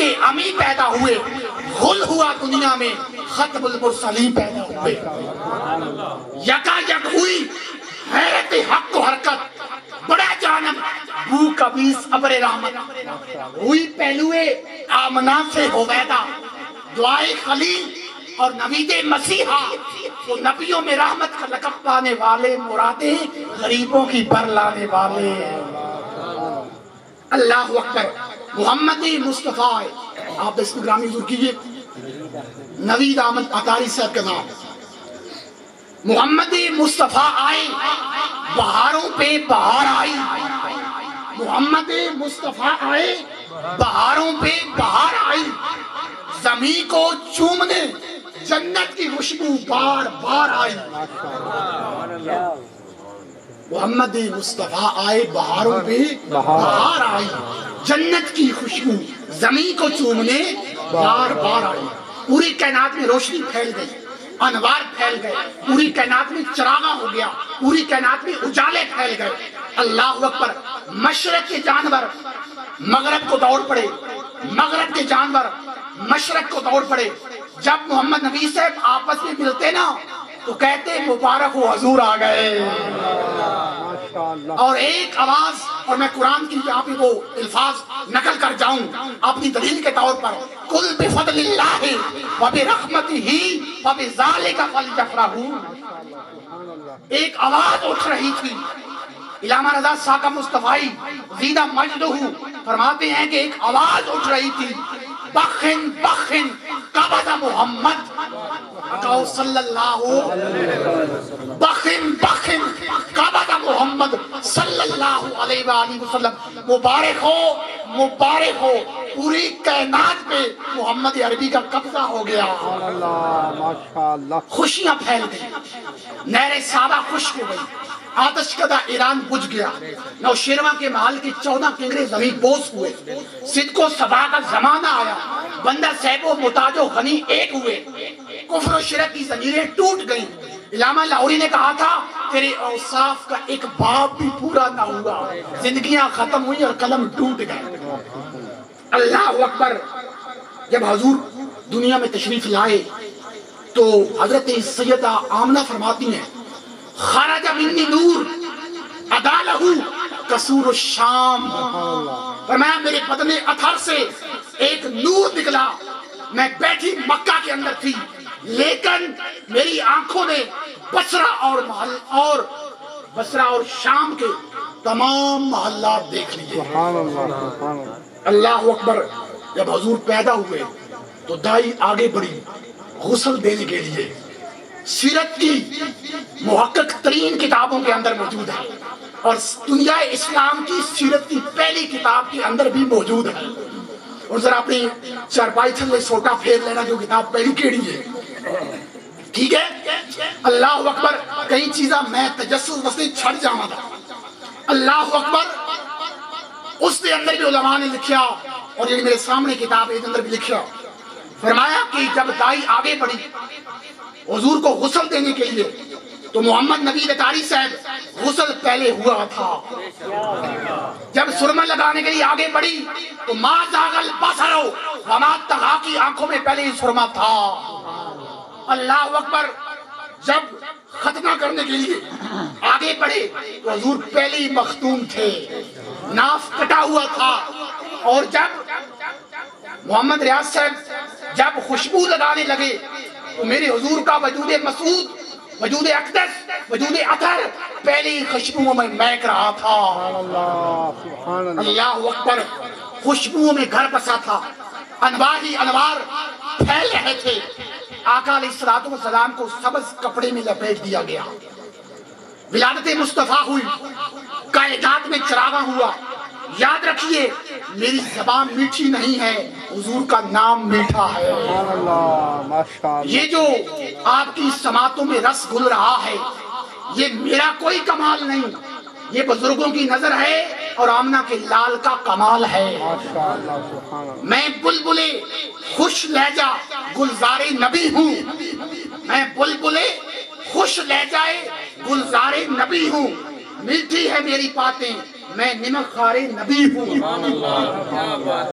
کے امی پیدا ہوئے، غل ہوا دنیا میں ختم المرسلین پیدا ہوئے۔ یکا یک ہوئی حیرت حق و حرکت، بڑا جانب بو کبیس ابر رحمت، ہوئی پہلوئے آمنہ سے ہویدا، دعائے خلیل اور نبید مسیحا، وہ نبیوں میں رحمت کا لقب پانے والے، مرادیں غریبوں کی پر لانے والے۔ اللہ اکبر۔ محمد مصطفیٰ، آپ اس میں گرامی حضور کیجئے، نوید احمد اطاری صاحب کا نام۔ محمد مصطفیٰ آئے، بہاروں پہ بہار آئی، محمد مصطفیٰ آئے، بہاروں پہ بہار آئی، زمین کو چومنے جنت کی خوشبو بار بار آئی۔ محمد مصطفیٰ آئے، بہاروں پہ بہار آئی، جنت کی خوشبو زمین کو چومنے بار بار آئی۔ پوری کائنات میں روشنی پھیل گئی، انوار پھیل گئے، پوری کائنات میں چراغاں ہو گیا، پوری کائنات میں اجالے پھیل گئے۔ اللہ اکبر۔ مشرق کے جانور مغرب کو دوڑ پڑے، مغرب کے جانور مشرق کو دوڑ پڑے۔ جب محمد نبی صاحب آپس میں ملتے نا تو کہتے مبارک ہو حضور آ گئے، اور ایک آواز، اور میں قرآن کی یہاں پہ وہ الفاظ نقل کر جاؤں اپنی دلیل کے طور پر، قل بفضل اللہ وبرحمتہ فبذالک فلیفرحوا۔ ایک آواز اٹھ رہی تھی۔ علامہ رضا ساکہ مصطفی زیدہ مجدہ فرماتے ہیں کہ ایک آواز اٹھ رہی تھی، بخن بخن قبض محمد صلی اللہ، بخن بخن قبض محمد صلی اللہ علیہ وآلہ وسلم۔ مبارک ہو، مبارک ہو، پوری کائنات پہ محمد عربی کا قبضہ ہو گیا۔ خوشیاں پھیل گئی، نہر صحابہ خشک ہو گئی، آتش کدہ ایران بجھ گیا، نوشیروان کے محل کے 14 کنگرے زمین بوس ہوئے، صدق و صفا کا زمانہ آیا، بندہ صاحب و محتاج و غنی ایک ہوئے، کفر و شرک کی زنجیریں ٹوٹ گئیں۔ علامہ لاہوری نے کہا تھا تیرے اوصاف کا ایک باب بھی پورا نہ ہوا، زندگیاں ختم ہوئی اور قلم ٹوٹ گئے۔ اللہ اکبر۔ جب حضور دنیا میں تشریف لائے تو حضرت سیدہ آمنہ فرماتی ہیں، خرج منی نور ادا لہو قصور الشام، فرمایا میرے بدن اطہر سے ایک نور نکلا، میں بیٹھی مکہ کے اندر تھی لیکن میری آنکھوں نے بصرہ اور شام کے تمام محلات دیکھ لیے۔ اللہ اکبر۔ جب حضور پیدا ہوئے تو دائی آگے بڑھی غسل دینے کے لیے، سیرت کی محقق ترین کتابوں کے اندر موجود ہے، اور دنیا اسلام کی سیرت کی پہلی کتاب کے اندر بھی موجود ہے۔ اور ذرا اپنی چارپائی تھلے سوٹا پھیر لینا جو کتاب پہلی کیڑی ہے، ٹھیک ہے؟ اللہ اکبر۔ کئی چیزاں میں تجسس وسیع چھڑ جاما تھا۔ اللہ اکبر۔ اس کے اندر بھی علماء نے لکھیا، اور یہ میرے سامنے کتاب ہے، اس اندر بھی لکھیا، فرمایا کہ جب دائی آگے بڑھی حضور کو غسل دینے کے لیے تو محمد نبی اطاری صاحب غسل پہلے ہوا تھا۔ جب سرما لگانے کے لیے آگے بڑھی تو ما زاغ البصر وما طغی کی آنکھوں میں پہلے ہی سرما تھا۔ اللہ اکبر۔ جب ختنہ کرنے کے لیے آگے بڑھے تو حضور پہلے ہی مختوم تھے، ناف کٹا ہوا تھا، اور جب محمد ریاض صاحب جب خوشبو لگانے لگے تو میرے حضور کا وجود مسعود، وجود اقدس، وجود اطہر پہلے ہی خوشبوؤں میں مہک رہا تھا۔ اللہ اکبر۔ خوشبوؤں میں گھر بسا تھا، انوار ہی انوار پھیل رہے تھے۔ آقا علیہ الصلوۃ والسلام کو سبز کپڑے میں لپیٹ دیا گیا، ولادت مصطفیٰ ہوئی، کائنات میں چراغاں ہوا۔ یاد رکھیے میری زبان میٹھی نہیں ہے، حضور کا نام میٹھا ہے۔ یہ جو آپ کی سماعتوں میں رس گھل رہا ہے یہ میرا کوئی کمال نہیں، یہ بزرگوں کی نظر ہے اور آمنہ کے لال کا کمال ہے۔ میں بلبلے خوش لہجہ گلزار نبی ہوں، میں بلبلے خوش لہجہ گلزار نبی ہوں، میٹھی ہے میری باتیں، میں نمک خوار نبی ہوں۔